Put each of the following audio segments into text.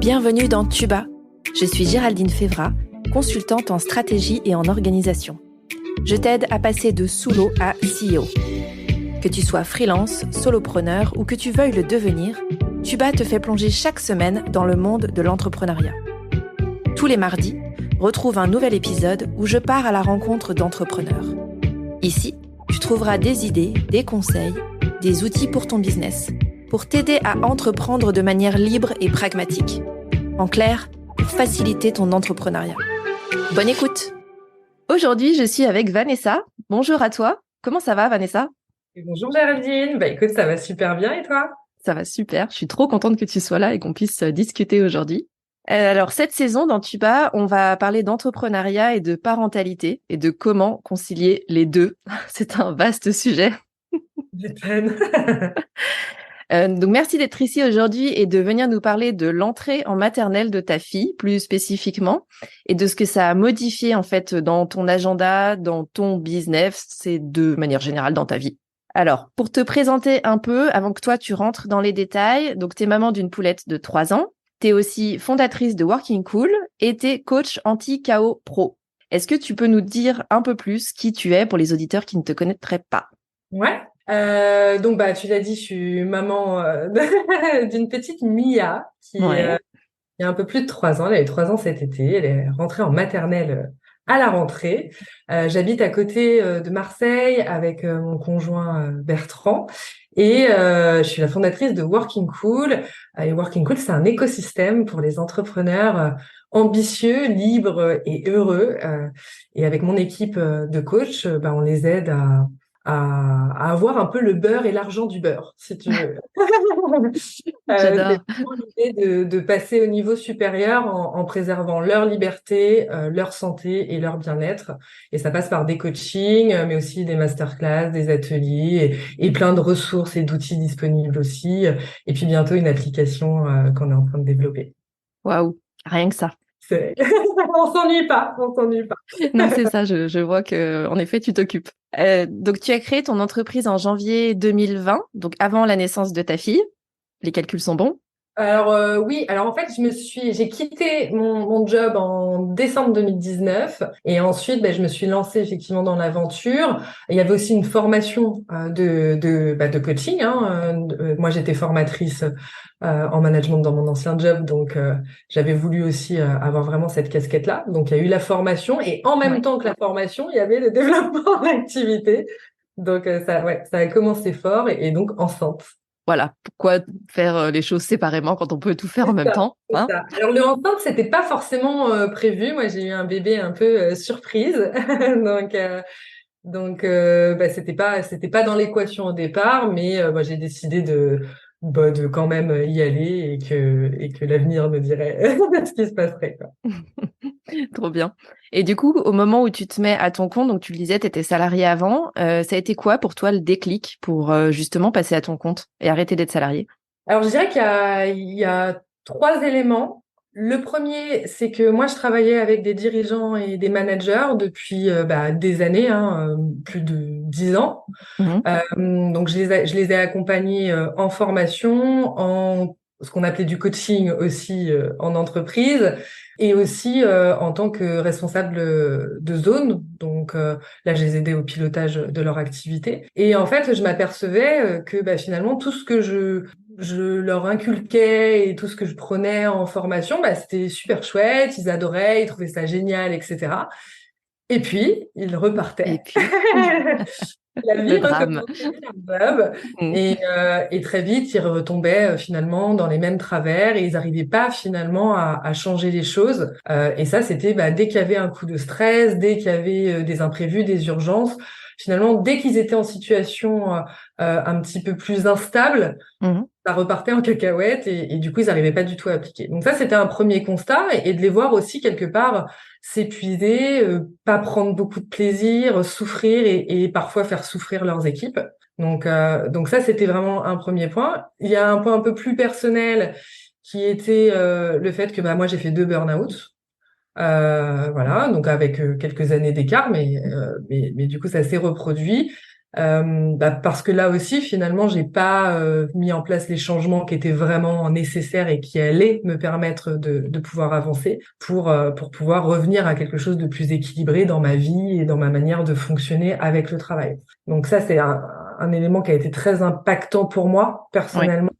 Bienvenue dans Tuba. Je suis Géraldine Févra, consultante en stratégie et en organisation. Je t'aide à passer de sous-l'eau à CEO. Que tu sois freelance, solopreneur ou que tu veuilles le devenir, Tuba te fait plonger chaque semaine dans le monde de l'entrepreneuriat. Tous les mardis, retrouve un nouvel épisode où je pars à la rencontre d'entrepreneurs. Ici, tu trouveras des idées, des conseils, des outils pour ton business, pour t'aider à entreprendre de manière libre et pragmatique. En clair, pour faciliter ton entrepreneuriat. Bonne écoute! Aujourd'hui, je suis avec Vanessa. Bonjour à toi. Comment ça va, Vanessa? Bonjour Géraldine, écoute, ça va super bien et toi? Ça va super. Je suis trop contente que tu sois là et qu'on puisse discuter aujourd'hui. Alors, cette saison dans Tuba, on va parler d'entrepreneuriat et de parentalité et de comment concilier les deux. C'est un vaste sujet. J'ai peine. Donc, merci d'être ici aujourd'hui et de venir nous parler de l'entrée en maternelle de ta fille, plus spécifiquement, et de ce que ça a modifié en fait dans ton agenda, dans ton business et de manière générale dans ta vie. Alors, pour te présenter un peu, avant que toi tu rentres dans les détails, donc t'es maman d'une poulette de 3 ans, t'es aussi fondatrice de Working Cool et t'es coach anti-KO pro. Est-ce que tu peux nous dire un peu plus qui tu es pour les auditeurs qui ne te connaîtraient pas? Ouais. Donc tu l'as dit, je suis maman d'une petite Mia qui Ouais. a un peu plus de 3 ans. Elle a eu 3 ans cet été. Elle est rentrée en maternelle à la rentrée. J'habite à côté de Marseille avec mon conjoint Bertrand. Et je suis la fondatrice de Working Cool. Et Working Cool, c'est un écosystème pour les entrepreneurs ambitieux, libres et heureux. Et avec mon équipe de coach, on les aide à avoir un peu le beurre et l'argent du beurre, si tu veux. J'adore. C'est vraiment l'idée de passer au niveau supérieur en préservant leur liberté, leur santé et leur bien-être. Et ça passe par des coachings, mais aussi des masterclass, des ateliers et plein de ressources et d'outils disponibles aussi. Et puis bientôt une application qu'on est en train de développer. Waouh, rien que ça. On s'ennuie pas, on s'ennuie pas. Non, c'est ça, je vois que, en effet, tu t'occupes. Donc, tu as créé ton entreprise en janvier 2020, donc avant la naissance de ta fille. Les calculs sont bons. Alors oui, alors en fait, j'ai quitté mon job en décembre 2019 et ensuite, je me suis lancée effectivement dans l'aventure. Il y avait aussi une formation de coaching. Moi, j'étais formatrice en management dans mon ancien job, donc j'avais voulu aussi avoir vraiment cette casquette-là. Donc, il y a eu la formation et en même Ouais. temps que la formation, il y avait le développement d'activité. Donc ça a commencé fort et donc enceinte. Voilà, pourquoi faire les choses séparément quand on peut tout faire en C'est même ça, temps, c'est hein? ça. Alors le enceinte, c'était pas forcément prévu. Moi, j'ai eu un bébé un peu surprise, donc c'était pas dans l'équation au départ, mais moi j'ai décidé de quand même y aller et que l'avenir me dirait ce qui se passerait, quoi. Trop bien. Et du coup, au moment où tu te mets à ton compte, donc tu le disais, tu étais salarié avant, ça a été quoi pour toi le déclic pour justement passer à ton compte et arrêter d'être salarié? Alors je dirais il y a 3 éléments. Le premier, c'est que moi, je travaillais avec des dirigeants et des managers depuis des années, plus de 10 ans. Mhm. Donc, je les ai accompagnés en formation, en ce qu'on appelait du coaching aussi en entreprise, et aussi en tant que responsable de zone. Donc, là, je les aidais au pilotage de leur activité. Et en fait, je m'apercevais que finalement, tout ce que je leur inculquais et tout ce que je prenais en formation, c'était super chouette, ils adoraient, ils trouvaient ça génial, etc. Et puis, ils Et repartaient. puis, La le vie drame. recommençait leur job Mhm. et très vite ils retombaient finalement dans les mêmes travers et ils n'arrivaient pas finalement à changer les choses. Et ça c'était dès qu'il y avait un coup de stress, dès qu'il y avait des imprévus, des urgences. Finalement, dès qu'ils étaient en situation un petit peu plus instable, Mhm. ça repartait en cacahuète et du coup, ils n'arrivaient pas du tout à appliquer. Donc ça, c'était un premier constat et de les voir aussi quelque part s'épuiser, pas prendre beaucoup de plaisir, souffrir et parfois faire souffrir leurs équipes. Donc ça, c'était vraiment un premier point. Il y a un point un peu plus personnel qui était le fait que moi, j'ai fait 2 burn-out. Voilà, donc avec quelques années d'écart, mais du coup, ça s'est reproduit. Parce que là aussi, finalement, j'ai pas mis en place les changements qui étaient vraiment nécessaires et qui allaient me permettre de pouvoir avancer pour pouvoir revenir à quelque chose de plus équilibré dans ma vie et dans ma manière de fonctionner avec le travail. Donc ça, c'est un élément qui a été très impactant pour moi Ouais. personnellement.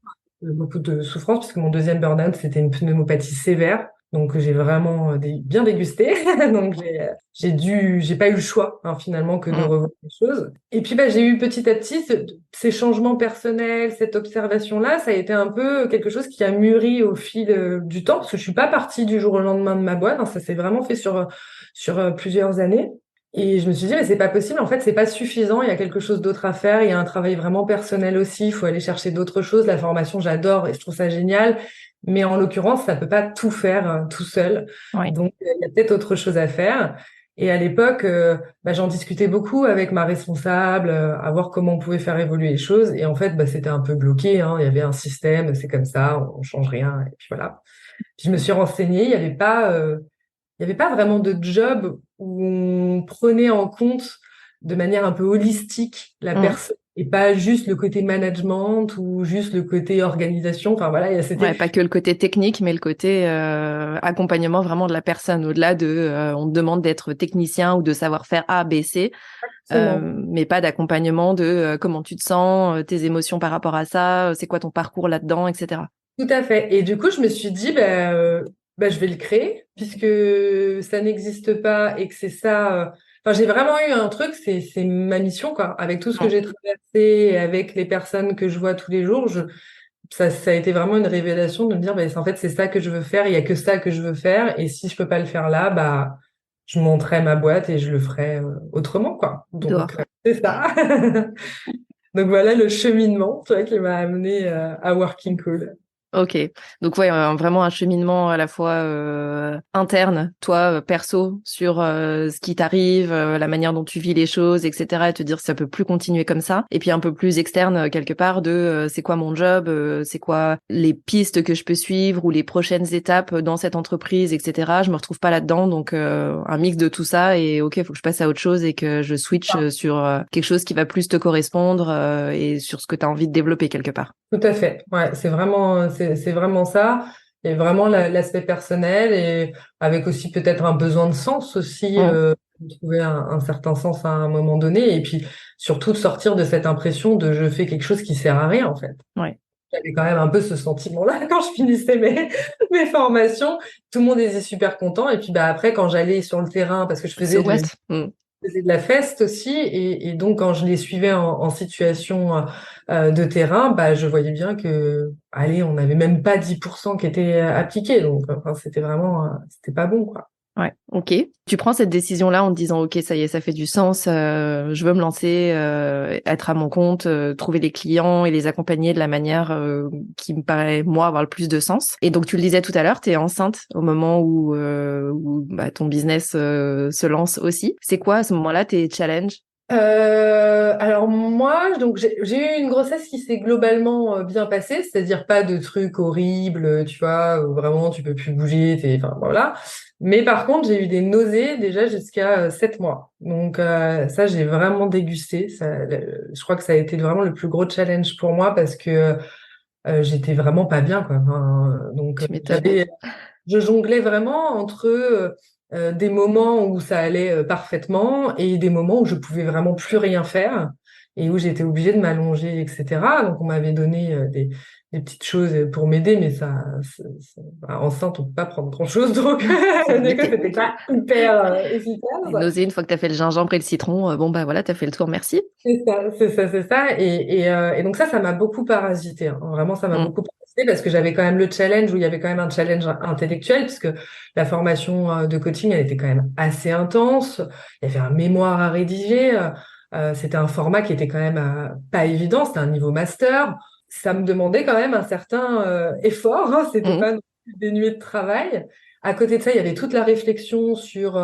Beaucoup de souffrance puisque mon deuxième burn-out, c'était une pneumopathie sévère. Donc j'ai vraiment bien dégusté. Donc j'ai pas eu le choix hein, finalement que de Mm. revoir les choses. Et puis j'ai eu petit à petit ces changements personnels, cette observation-là, ça a été un peu quelque chose qui a mûri au fil du temps parce que je suis pas partie du jour au lendemain de ma boîte. Hein, ça s'est vraiment fait sur plusieurs années. Et je me suis dit, mais c'est pas possible, en fait, c'est pas suffisant, il y a quelque chose d'autre à faire, il y a un travail vraiment personnel aussi, il faut aller chercher d'autres choses. La formation, j'adore et je trouve ça génial, mais en l'occurrence, ça peut pas tout faire tout seul. Ouais. Donc, il y a peut-être autre chose à faire. Et à l'époque, j'en discutais beaucoup avec ma responsable, à voir comment on pouvait faire évoluer les choses. Et en fait, c'était un peu bloqué, hein. Il y avait un système, c'est comme ça, on change rien, et puis voilà. Puis je me suis renseignée, il y avait pas vraiment de job où on prenait en compte de manière un peu holistique la Mm. personne et pas juste le côté management ou juste le côté organisation. Enfin voilà, Ouais, c'était pas que le côté technique, mais le côté accompagnement vraiment de la personne, au-delà de on te demande d'être technicien ou de savoir faire A, B, C, forcément mais pas d'accompagnement de comment tu te sens, tes émotions par rapport à ça, c'est quoi ton parcours là-dedans, etc. tout à fait. Et du coup, je me suis dit, je vais le créer puisque ça n'existe pas et que c'est ça. Enfin, j'ai vraiment eu un truc, c'est ma mission quoi. Avec tout ce que Mm. j'ai traversé, et avec les personnes que je vois tous les jours, ça a été vraiment une révélation de me dire, en fait, c'est ça que je veux faire, il y a que ça que je veux faire, et si je peux pas le faire là, je monterai ma boîte et je le ferai autrement, quoi. Donc, Dehors. c'est ça. Donc voilà le cheminement, tu vois, qui m'a amené à Working Cool. Ok, donc ouais, vraiment un cheminement à la fois interne, toi perso, sur ce qui t'arrive, la manière dont tu vis les choses, etc. Et te dire que ça peut plus continuer comme ça. Et puis un peu plus externe quelque part de c'est quoi mon job, c'est quoi les pistes que je peux suivre ou les prochaines étapes dans cette entreprise, etc. Je me retrouve pas là-dedans, donc un mix de tout ça et ok, faut que je passe à autre chose et que je switch sur quelque chose qui va plus te correspondre et sur ce que tu as envie de développer quelque part. Tout à fait. Ouais, c'est vraiment ça. Et vraiment l'aspect personnel et avec aussi peut-être un besoin de sens aussi, Mm. de trouver un certain sens à un moment donné. Et puis surtout de sortir de cette impression de je fais quelque chose qui sert à rien, en fait. Ouais. J'avais quand même un peu ce sentiment-là quand je finissais mes formations. Tout le monde était super content. Et puis après, quand j'allais sur le terrain, parce que So what? Mm. je faisais de la feste aussi, et donc quand je les suivais en situation de terrain, je voyais bien que, allez, on n'avait même pas 10% qui étaient appliqués. Donc, enfin, c'était vraiment, c'était pas bon, quoi. Ouais, ok. Tu prends cette décision-là en te disant, ok, ça y est, ça fait du sens, je veux me lancer, être à mon compte, trouver des clients et les accompagner de la manière qui me paraît, moi, avoir le plus de sens. Et donc, tu le disais tout à l'heure, tu es enceinte au moment où ton business se lance aussi. C'est quoi à ce moment-là tes challenges? Alors moi, donc j'ai eu une grossesse qui s'est globalement bien passée, c'est-à-dire pas de trucs horribles, tu vois, où vraiment tu peux plus bouger, enfin voilà. Mais par contre, j'ai eu des nausées déjà jusqu'à 7 mois. Donc ça, j'ai vraiment dégusté. Je crois que ça a été vraiment le plus gros challenge pour moi parce que j'étais vraiment pas bien, quoi. Enfin, donc Tu m'étonnes. je jonglais vraiment entre des moments où ça allait parfaitement et des moments où je pouvais vraiment plus rien faire et où j'étais obligée de m'allonger, etc. Donc on m'avait donné des petites choses pour m'aider, mais enceinte on peut pas prendre grand-chose, donc C'est du coup limité. c'était pas hyper Les efficace. nausées, une fois que tu as fait le gingembre et le citron, bon, bah voilà, tu as fait le tour, merci. C'est ça, c'est ça, c'est ça. Et donc ça m'a beaucoup parasité, hein. Vraiment, ça m'a Mm. beaucoup parasité parce que j'avais quand même le challenge où il y avait quand même un challenge intellectuel puisque la formation de coaching, elle était quand même assez intense. Il y avait un mémoire à rédiger. C'était un format qui était quand même pas évident. C'était un niveau master. Ça me demandait quand même un certain effort, hein. C'était Mm. pas non plus dénué de travail. À côté de ça, il y avait toute la réflexion sur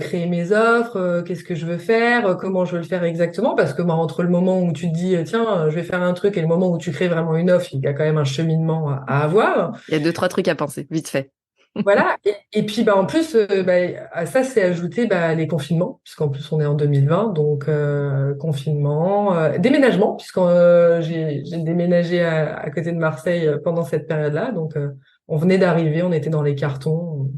créer mes offres, qu'est-ce que je veux faire, comment je veux le faire exactement, parce que entre le moment où tu te dis tiens, je vais faire un truc et le moment où tu crées vraiment une offre, il y a quand même un cheminement à avoir. Il y a deux, trois trucs à penser, vite fait. Voilà. Et puis, en plus, à ça, c'est ajouté les confinements, puisqu'en plus, on est en 2020, donc confinement, déménagement, j'ai déménagé à côté de Marseille pendant cette période-là. Donc, on venait d'arriver, on était dans les cartons.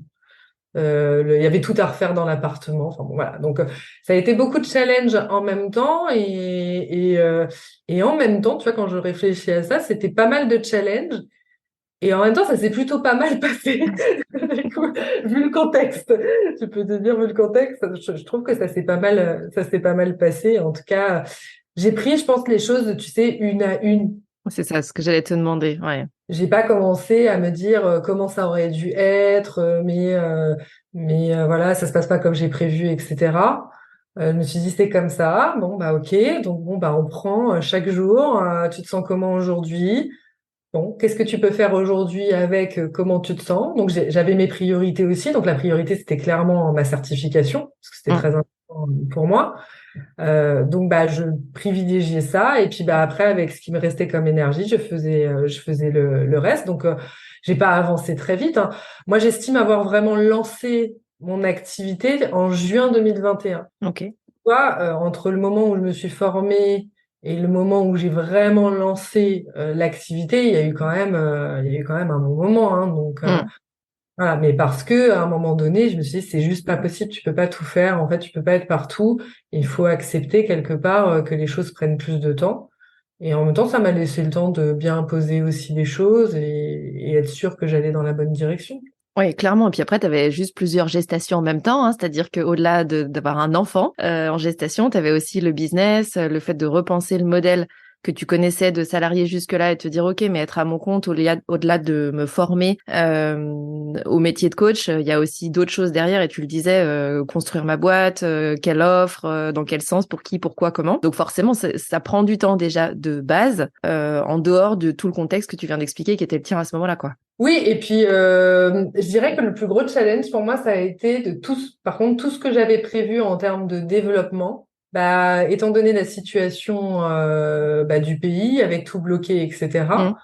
Il y avait tout à refaire dans l'appartement. Enfin, bon, voilà. Donc, ça a été beaucoup de challenges en même temps. Et en même temps, tu vois, quand je réfléchis à ça, c'était pas mal de challenges. Et en même temps, ça s'est plutôt pas mal passé. Du coup, vu le contexte, tu peux te dire, vu le contexte, je trouve que ça s'est pas mal passé. En tout cas, j'ai pris, je pense, les choses, tu sais, une à une. C'est ça, ce que j'allais te demander. Ouais. J'ai pas commencé à me dire comment ça aurait dû être, voilà, ça se passe pas comme j'ai prévu, etc. Je me suis dit c'est comme ça. Bon bah ok, donc bon bah on prend chaque jour. Tu te sens comment aujourd'hui? Bon, qu'est-ce que tu peux faire aujourd'hui avec comment tu te sens? Donc j'avais mes priorités aussi. Donc la priorité c'était clairement ma certification parce que c'était Mm. très important pour moi. Donc je privilégiais ça et puis après avec ce qui me restait comme énergie, je faisais le reste. Donc j'ai pas avancé très vite, hein. Moi j'estime avoir vraiment lancé mon activité en juin 2021. Ok. Tu vois, entre le moment où je me suis formée et le moment où j'ai vraiment lancé l'activité, il y a eu quand même un bon moment, hein. Donc Mm. voilà, mais parce que à un moment donné, je me suis dit, c'est juste pas possible, tu peux pas tout faire, en fait, tu peux pas être partout. Il faut accepter quelque part que les choses prennent plus de temps. Et en même temps, ça m'a laissé le temps de bien poser aussi les choses et être sûr que j'allais dans la bonne direction. Oui, clairement. Et puis après, tu avais juste plusieurs gestations en même temps, hein. C'est-à-dire qu'au-delà d'avoir un enfant en gestation, tu avais aussi le business, le fait de repenser le modèle que tu connaissais de salarié jusque-là et te dire, OK, mais être à mon compte, au-delà de me former au métier de coach, il y a aussi d'autres choses derrière. Et tu le disais, construire ma boîte, quelle offre, dans quel sens, pour qui, pourquoi, comment. Donc forcément, ça prend du temps déjà de base, en dehors de tout le contexte que tu viens d'expliquer qui était le tien à ce moment-là, quoi. Oui, et puis je dirais que le plus gros challenge pour moi, ça a été par contre, tout ce que j'avais prévu en termes de développement, étant donné la situation du pays, avec tout bloqué, etc. Mm.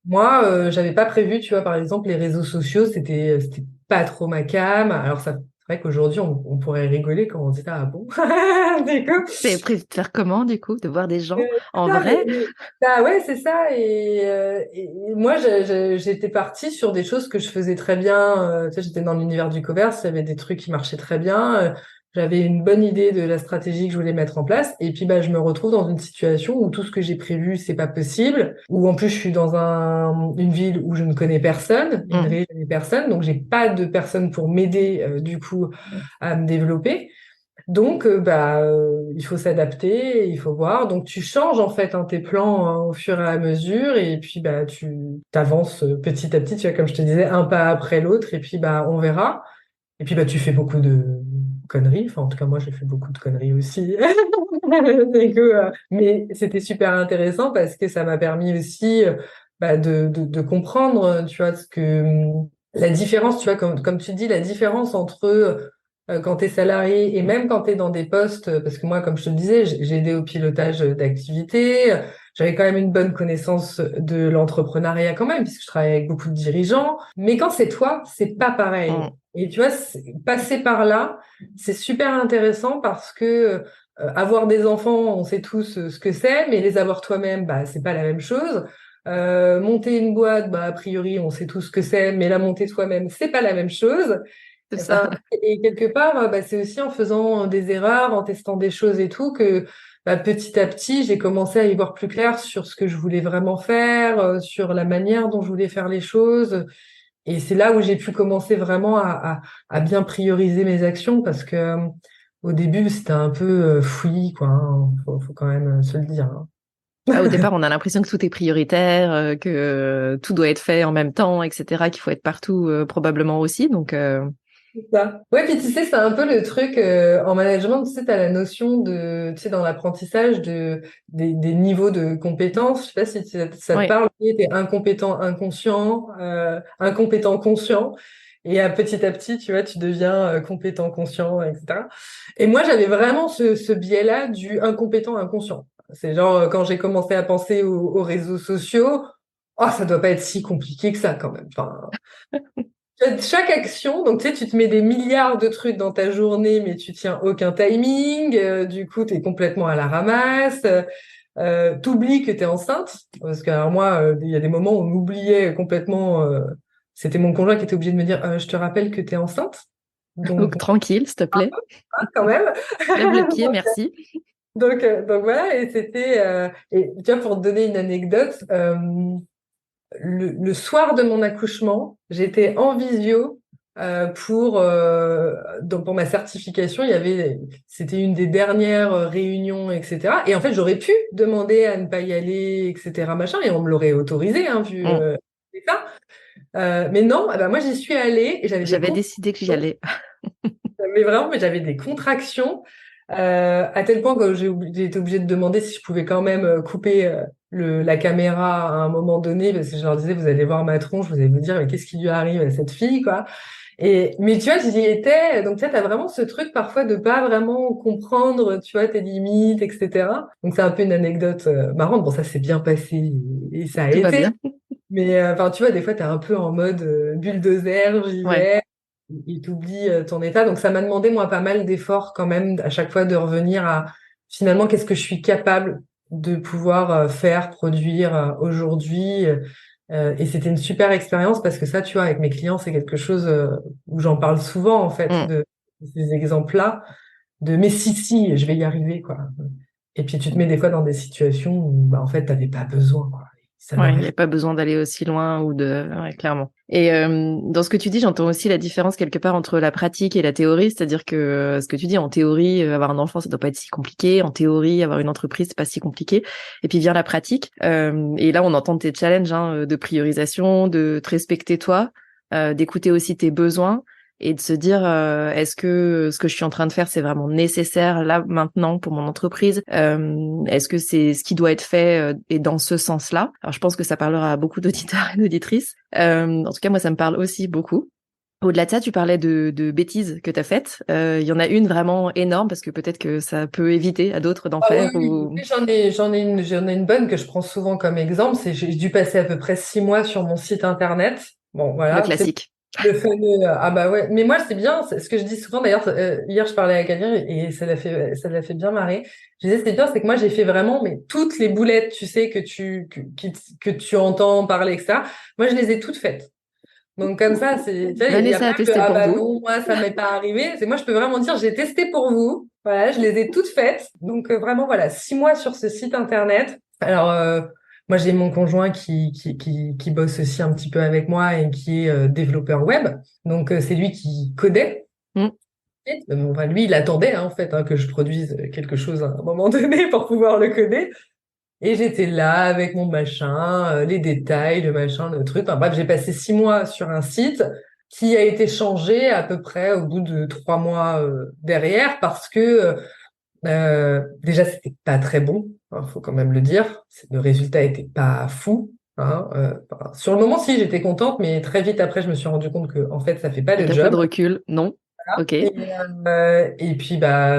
Moi, j'avais pas prévu, tu vois, par exemple, les réseaux sociaux, c'était pas trop ma cam. Alors c'est vrai qu'aujourd'hui, on pourrait rigoler quand on dit ça, ah bon, d'accord. T'avais prévu de faire comment, du coup? De voir des gens C'est en ça, vrai? bah ouais, c'est ça. Et moi, j'étais partie sur des choses que je faisais très bien. Tu sais, j'étais dans l'univers du commerce, il y avait des trucs qui marchaient très bien. J'avais une bonne idée de la stratégie que je voulais mettre en place. Et puis, je me retrouve dans une situation où tout ce que j'ai prévu, c'est pas possible. Où en plus, je suis dans une ville où je ne connais personne, une Mm. région, je connais personne, donc j'ai pas de personne pour m'aider du coup à me développer. Donc, il faut s'adapter, il faut voir. Donc, tu changes en fait tes plans au fur et à mesure, et puis tu t'avances petit à petit. Tu vois, comme je te disais, un pas après l'autre, et puis on verra. Et puis tu fais beaucoup de conneries. Enfin, en tout cas, moi, j'ai fait beaucoup de conneries aussi. Mais c'était super intéressant parce que ça m'a permis aussi de comprendre, tu vois, la différence, tu vois, comme tu dis, la différence entre quand tu es salarié et même quand tu es dans des postes, parce que moi, comme je te le disais, j'ai aidé au pilotage d'activités, j'avais quand même une bonne connaissance de l'entrepreneuriat quand même, puisque je travaille avec beaucoup de dirigeants, mais quand c'est toi, c'est pas pareil. Mm. Et tu vois, passer par là, c'est super intéressant parce que avoir des enfants, on sait tous ce que c'est, mais les avoir toi-même, c'est pas la même chose. Monter une boîte, a priori, on sait tous ce que c'est, mais la monter soi-même, c'est pas la même chose. C'est Enfin, ça. et quelque part, c'est aussi en faisant des erreurs, en testant des choses et tout, que petit à petit, j'ai commencé à y voir plus clair sur ce que je voulais vraiment faire, sur la manière dont je voulais faire les choses. Et c'est là où j'ai pu commencer vraiment à bien prioriser mes actions parce que au début, c'était un peu fouillis, quoi, hein. Faut quand même se le dire, hein. Bah, au départ, on a l'impression que tout est prioritaire, que tout doit être fait en même temps, etc., qu'il faut être partout probablement aussi. Donc, C'est ça. Ouais, puis tu sais, c'est un peu le truc en management, tu sais, t'as la notion tu sais, dans l'apprentissage des niveaux de compétences. Je sais pas si ça te ouais, parle, t'es incompétent inconscient, incompétent conscient. Et petit à petit, tu vois, tu deviens compétent conscient, etc. Et moi, j'avais vraiment ce biais-là du incompétent inconscient. C'est genre, quand j'ai commencé à penser aux réseaux sociaux, oh, ça doit pas être si compliqué que ça quand même. Enfin, chaque action, donc tu sais, tu te mets des milliards de trucs dans ta journée, mais tu tiens aucun timing. Du coup, tu es complètement à la ramasse. T'oublies que t'es enceinte, parce que alors moi, il y a des moments où on m'oubliait complètement. C'était mon conjoint qui était obligé de me dire, je te rappelle que t'es enceinte. Donc, Donc, tranquille, s'il te plaît. quand même. Lève le pied, merci. Donc voilà, et c'était. Et tu vois, pour te donner une anecdote, le soir de mon accouchement, j'étais en visio donc pour ma certification. C'était une des dernières réunions, etc. Et en fait, j'aurais pu demander à ne pas y aller, etc. machin, et on me l'aurait autorisé, hein, vu Mm. ça. Mais non, eh ben moi j'y suis allée et J'avais décidé que j'y allais. j'avais des contractions à tel point que j'ai été obligée de demander si je pouvais quand même couper la caméra à un moment donné, parce que je leur disais, vous allez voir ma tronche, vous allez vous dire mais qu'est-ce qui lui arrive à cette fille, quoi. Mais tu vois, j'y étais, donc tu sais, t'as vraiment ce truc parfois de pas vraiment comprendre, tu vois, tes limites, etc. Donc c'est un peu une anecdote marrante. Bon, ça s'est bien passé et ça a Tout va été. bien. Mais enfin, tu vois, des fois, t'es un peu en mode bulldozer, j'y Ouais. vais, et t'oublies ton état. Donc ça m'a demandé, moi, pas mal d'efforts quand même, à chaque fois de revenir à finalement qu'est-ce que je suis capable de pouvoir faire, produire aujourd'hui. Et c'était une super expérience parce que ça, tu vois, avec mes clients, c'est quelque chose où j'en parle souvent, en fait, Mm. de ces exemples-là, de mais si, je vais y arriver, quoi. Et puis tu te mets des fois dans des situations où, bah, en fait, t'avais pas besoin, quoi. Ça Ouais, il n'y n'aurait a pas besoin d'aller aussi loin ou de... Ouais, clairement. Et dans ce que tu dis, j'entends aussi la différence quelque part entre la pratique et la théorie. C'est-à-dire que ce que tu dis, en théorie, avoir un enfant, ça doit pas être si compliqué. En théorie, avoir une entreprise, c'est pas si compliqué. Et puis vient la pratique. Et là, on entend tes challenges de priorisation, de te respecter toi, d'écouter aussi tes besoins et de se dire est-ce que ce que je suis en train de faire c'est vraiment nécessaire là maintenant pour mon entreprise, est-ce que c'est ce qui doit être fait et dans ce sens-là. Alors je pense que ça parlera à beaucoup d'auditeurs et d'auditrices, en tout cas moi ça me parle aussi beaucoup. Au-delà de ça, tu parlais de bêtises que tu as faites. Il y en a une vraiment énorme parce que peut-être que ça peut éviter à d'autres d'en Ah oui, faire oui, ou oui, j'en ai une bonne que je prends souvent comme exemple. J'ai dû passer à peu près 6 mois sur mon site internet. Bon, le voilà, c'est classique. le fameux. Ah bah ouais. Mais moi, c'est bien. C'est ce que je dis souvent. D'ailleurs, hier, je parlais à quelqu'un et ça l'a fait bien marrer. Je disais, c'est bien, c'est que moi, j'ai fait vraiment, mais toutes les boulettes, tu sais, que tu entends parler, etc. Moi, je les ai toutes faites. Donc comme ça, tu sais, il n'y a Vanessa pas a que testé ah pour bah vous. non, moi ça m'est pas arrivé. C'est moi je peux vraiment dire j'ai testé pour vous. Voilà, je les ai toutes faites. Donc vraiment voilà, 6 mois sur ce site internet. Alors moi j'ai mon conjoint qui bosse aussi un petit peu avec moi et qui est développeur web. Donc c'est lui qui codait. Mm. Bon, enfin, lui il attendait en fait que je produise quelque chose à un moment donné pour pouvoir le coder. Et j'étais là avec mon machin, les détails, le machin, le truc. Enfin, bref, j'ai passé 6 mois sur un site qui a été changé à peu près au bout de 3 mois derrière parce que déjà c'était pas très bon, hein, faut quand même le dire. Le résultat était pas fou. Hein, enfin, sur le moment, si j'étais contente, mais très vite après, je me suis rendu compte que en fait, ça fait pas Avec le un peu de job. recul, non. Ok. Et puis bah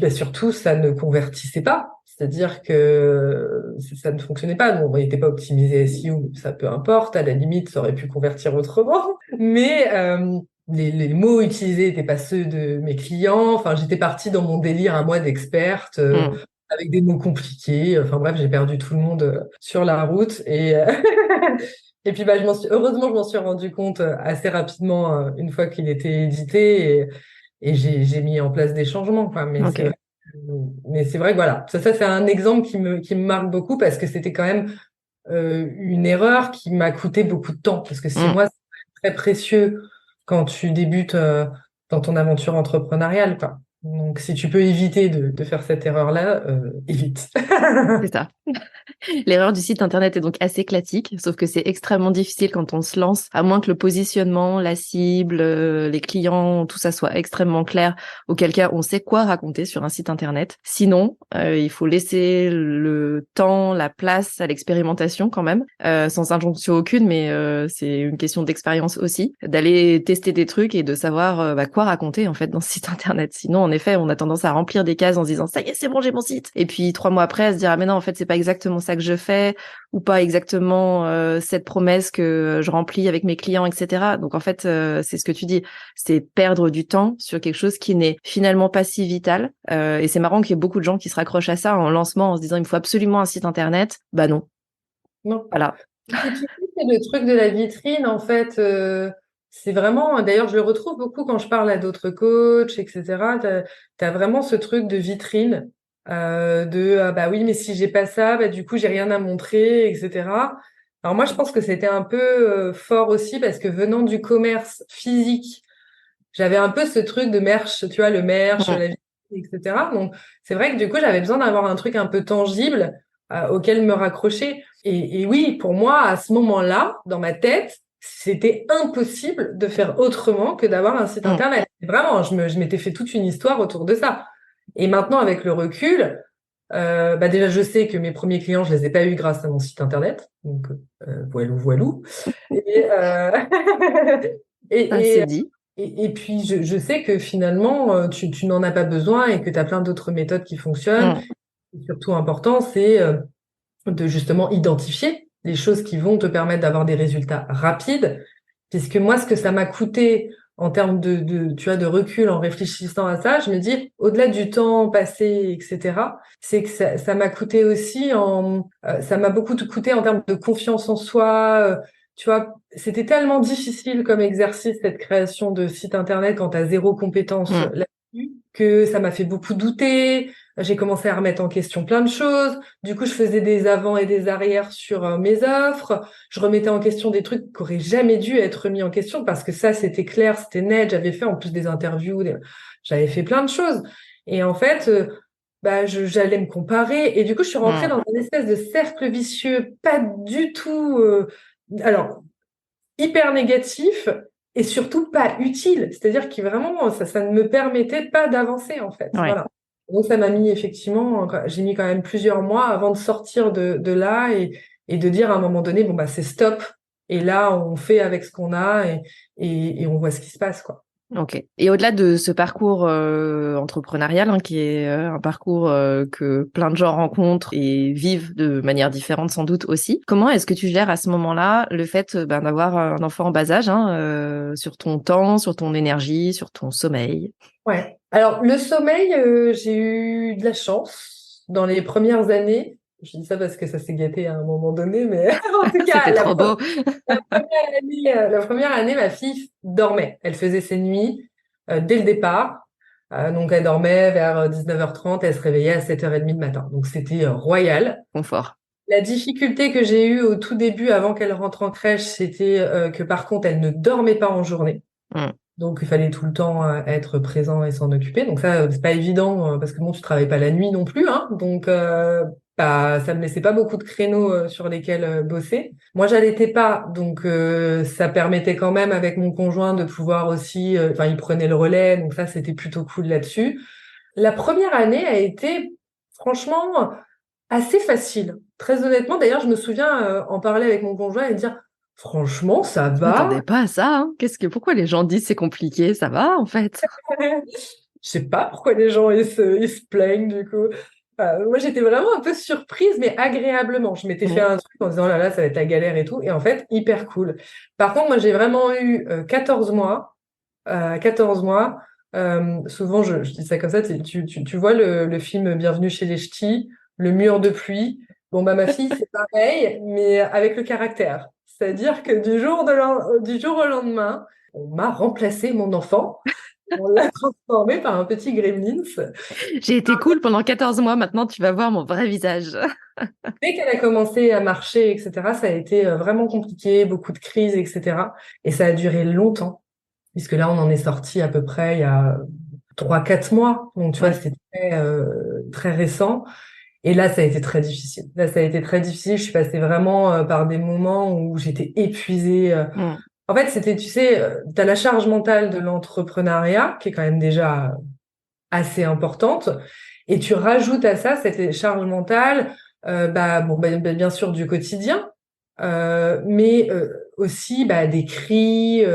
surtout ça ne convertissait pas, c'est-à-dire que ça ne fonctionnait pas. Bon, il n'était pas optimisé SEO, ça peu importe, à la limite ça aurait pu convertir autrement, mais les mots utilisés n'étaient pas ceux de mes clients. Enfin, j'étais partie dans mon délire à moi d'experte. Mm. Avec des mots compliqués. Enfin bref, j'ai perdu tout le monde sur la route et puis bah heureusement je m'en suis rendu compte assez rapidement une fois qu'il était édité et j'ai mis en place des changements, quoi. Ok. Mais c'est vrai que voilà, ça c'est un exemple qui me marque beaucoup parce que c'était quand même une erreur qui m'a coûté beaucoup de temps parce que six Mm. mois c'est très précieux quand tu débutes dans ton aventure entrepreneuriale, quoi. Donc si tu peux éviter de faire cette erreur-là, évite. C'est ça. L'erreur du site internet est donc assez classique, sauf que c'est extrêmement difficile quand on se lance, à moins que le positionnement, la cible, les clients, tout ça soit extrêmement clair, auquel cas on sait quoi raconter sur un site internet. Sinon, il faut laisser le temps, la place à l'expérimentation quand même, sans injonction aucune, mais c'est une question d'expérience aussi, d'aller tester des trucs et de savoir quoi raconter en fait dans ce site internet. Sinon, en effet, on a tendance à remplir des cases en se disant ça y est, c'est bon, j'ai mon site. Et puis 3 mois après, à se dire ah mais non, en fait, c'est pas exactement ça que je fais ou pas exactement cette promesse que je remplis avec mes clients, etc. Donc en fait, c'est ce que tu dis, c'est perdre du temps sur quelque chose qui n'est finalement pas si vital. Et c'est marrant qu'il y ait beaucoup de gens qui se raccrochent à ça en lancement en se disant il me faut absolument un site internet. Bah non, Non. voilà. Et tu sais, c'est le truc de la vitrine, en fait, c'est vraiment, d'ailleurs, je le retrouve beaucoup quand je parle à d'autres coachs, etc. T'as vraiment ce truc de vitrine, ah bah oui, mais si j'ai pas ça, bah du coup, j'ai rien à montrer, etc. Alors moi, je pense que c'était un peu fort aussi parce que venant du commerce physique, j'avais un peu ce truc de merch, tu vois, le merch, Mm. la vitrine, etc. Donc, c'est vrai que du coup, j'avais besoin d'avoir un truc un peu tangible auquel me raccrocher. Et oui, pour moi, à ce moment-là, dans ma tête, c'était impossible de faire autrement que d'avoir un site Mm. internet. Vraiment, je m'étais fait toute une histoire autour de ça. Et maintenant, avec le recul, bah déjà, je sais que mes premiers clients, je les ai pas eus grâce à mon site internet. Donc, voilou, voilou. Et, Ça, et, c'est et, dit. et puis, je sais que finalement, tu n'en as pas besoin et que tu as plein d'autres méthodes qui fonctionnent. Mm. Et surtout, important, c'est de justement identifier les choses qui vont te permettre d'avoir des résultats rapides. Puisque moi, ce que ça m'a coûté en termes tu vois, de recul en réfléchissant à ça, je me dis, au-delà du temps passé, etc., c'est que ça m'a coûté aussi ça m'a beaucoup coûté en termes de confiance en soi. Tu vois, c'était tellement difficile comme exercice, cette création de site internet quand t'as zéro compétence Mm. là-dessus, que ça m'a fait beaucoup douter. J'ai commencé à remettre en question plein de choses. Du coup, je faisais des avants et des arrières sur mes offres. Je remettais en question des trucs qui auraient jamais dû être mis en question parce que ça, c'était clair, c'était net. J'avais fait en plus des interviews, j'avais fait plein de choses. Et en fait, bah, j'allais me comparer. Et du coup, je suis rentrée Mm. dans une espèce de cercle vicieux, pas du tout, alors, hyper négatif et surtout pas utile. C'est-à-dire que vraiment, ça ne me permettait pas d'avancer, en fait. Ouais. Voilà. Donc, ça m'a mis effectivement, j'ai mis quand même plusieurs mois avant de sortir de là et de dire à un moment donné, bon, bah, c'est stop. Et là, on fait avec ce qu'on a et on voit ce qui se passe, quoi. Ok. Et au-delà de ce parcours entrepreneurial, hein, qui est un parcours que plein de gens rencontrent et vivent de manière différente sans doute aussi, comment est-ce que tu gères à ce moment-là le fait d'avoir un enfant en bas âge, hein, sur ton temps, sur ton énergie, sur ton sommeil? Ouais. Alors, le sommeil, j'ai eu de la chance dans les premières années. Je dis ça parce que ça s'est gâté à un moment donné, mais en tout cas, C'était trop beau. la première année, ma fille dormait. Elle faisait ses nuits dès le départ. Donc, elle dormait vers 19h30 et elle se réveillait à 7h30 du matin. Donc, c'était royal. Confort. La difficulté que j'ai eue au tout début, avant qu'elle rentre en crèche, c'était que par contre, elle ne dormait pas en journée. Mm. Donc, il fallait tout le temps être présent et s'en occuper. Donc ça, c'est pas évident parce que bon, tu travailles pas la nuit non plus, hein. Donc, bah, ça me laissait pas beaucoup de créneaux sur lesquels bosser. Moi, j'allaitais pas, donc ça permettait quand même avec mon conjoint de pouvoir aussi. Enfin, il prenait le relais, donc ça, c'était plutôt cool là-dessus. La première année a été franchement assez facile. Très honnêtement, d'ailleurs, je me souviens en parler avec mon conjoint et dire, franchement, ça Je m'attendais va. pas à ça, hein. Pourquoi les gens disent c'est compliqué? Ça va, en fait. Je sais pas pourquoi les gens ils se plaignent du coup. Moi j'étais vraiment un peu surprise mais agréablement. Je m'étais fait Mm. un truc en disant oh là là ça va être la galère et tout et en fait hyper cool. Par contre moi j'ai vraiment eu 14 mois. 14 mois. Souvent je dis ça comme ça. Tu vois le film Bienvenue chez les Ch'tis, le mur de pluie. Bon bah ma fille c'est pareil mais avec le caractère. C'est-à-dire que du jour au lendemain on m'a remplacé mon enfant. On l'a transformé par un petit gremlins. J'ai été cool pendant 14 mois. Maintenant, tu vas voir mon vrai visage. Dès qu'elle a commencé à marcher, etc., ça a été vraiment compliqué, beaucoup de crises, etc. Et ça a duré longtemps, puisque là, on en est sorti à peu près il y a 3, 4 mois. Donc, tu vois, Ouais. c'était très récent. Et là, ça a été très difficile. Là, ça a été très difficile. Je suis passée vraiment par des moments où j'étais épuisée. Mm. En fait, c'était, tu sais, tu as la charge mentale de l'entrepreneuriat, qui est quand même déjà assez importante. Et tu rajoutes à ça cette charge mentale, bien sûr du quotidien, mais aussi des cris,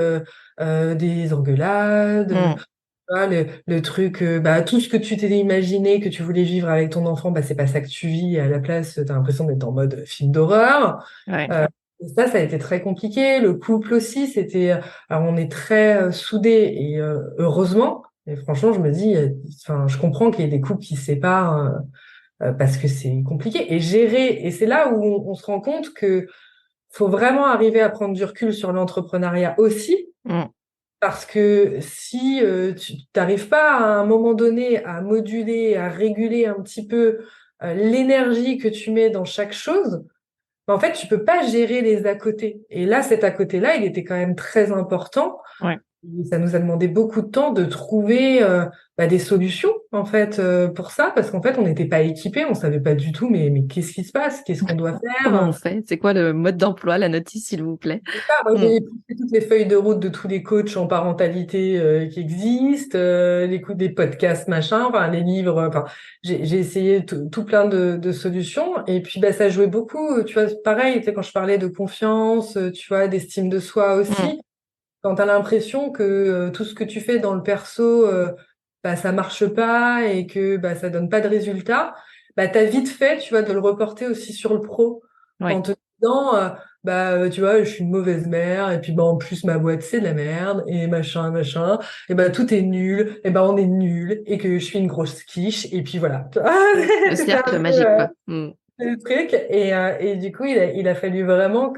des engueulades, Mm. vois, le truc, tout ce que tu t'es imaginé que tu voulais vivre avec ton enfant, c'est pas ça que tu vis. Et à la place, t'as l'impression d'être en mode film d'horreur. Ouais. Et ça a été très compliqué. Le couple aussi, alors on est très soudés et heureusement. Et franchement, je me dis, enfin, je comprends qu'il y ait des couples qui se séparent parce que c'est compliqué. Et gérer, et c'est là où on se rend compte que faut vraiment arriver à prendre du recul sur l'entrepreneuriat aussi. Mm. Parce que si tu n'arrives pas à un moment donné à moduler, à réguler un petit peu l'énergie que tu mets dans chaque chose, en fait, tu peux pas gérer les à côté. Et là, cet à côté-là, il était quand même très important. Ouais. Et ça nous a demandé beaucoup de temps de trouver des solutions en fait pour ça, parce qu'en fait, on n'était pas équipés, on savait pas du tout, mais qu'est-ce qui se passe, qu'est-ce qu'on doit Comment on faire. fait? C'est quoi le mode d'emploi, la notice, s'il vous plaît? C'est ça, moi, Mm. j'ai écouté toutes les feuilles de route de tous les coachs en parentalité qui existent, l'écoute des podcasts, machin, enfin les livres, enfin j'ai essayé tout plein de solutions et puis ça jouait beaucoup, tu vois, pareil, tu sais, quand je parlais de confiance, tu vois, d'estime de soi Mm. aussi, quand tu as l'impression que tout ce que tu fais dans le perso, ça marche pas et que ça donne pas de résultat, t'as vite fait, tu vois, de le reporter aussi sur le pro. En Ouais. te disant, tu vois, je suis une mauvaise mère et puis en plus ma boîte c'est de la merde et machin, machin, et tout est nul, et on est nul et que je suis une grosse quiche et puis voilà. Le C'était un cercle peu magique, quoi. Mm. le truc et du coup il a fallu vraiment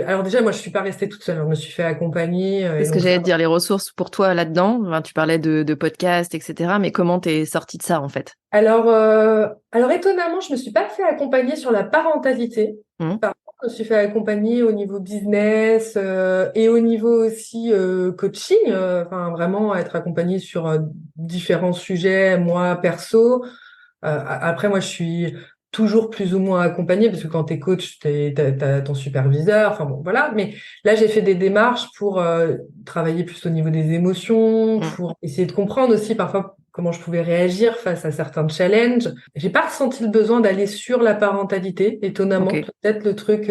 alors déjà, moi, je suis pas restée toute seule. Je me suis fait accompagner C'est et ce que donc j'allais ça. te dire, les ressources pour toi là-dedans. Enfin, tu parlais de podcasts, etc. Mais comment t'es sortie de ça, en fait? Alors étonnamment, je me suis pas fait accompagner sur la parentalité. Mm. Par contre, je me suis fait accompagner au niveau business et au niveau aussi coaching. Enfin, vraiment être accompagnée sur différents sujets, moi perso. Après, moi, je suis toujours plus ou moins accompagnée parce que quand tu es coach, t'as ton superviseur. Enfin bon, voilà. Mais là, j'ai fait des démarches pour travailler plus au niveau des émotions, Mm. pour essayer de comprendre aussi parfois comment je pouvais réagir face à certains challenges. J'ai pas ressenti le besoin d'aller sur la parentalité, étonnamment. Ok. Peut-être le truc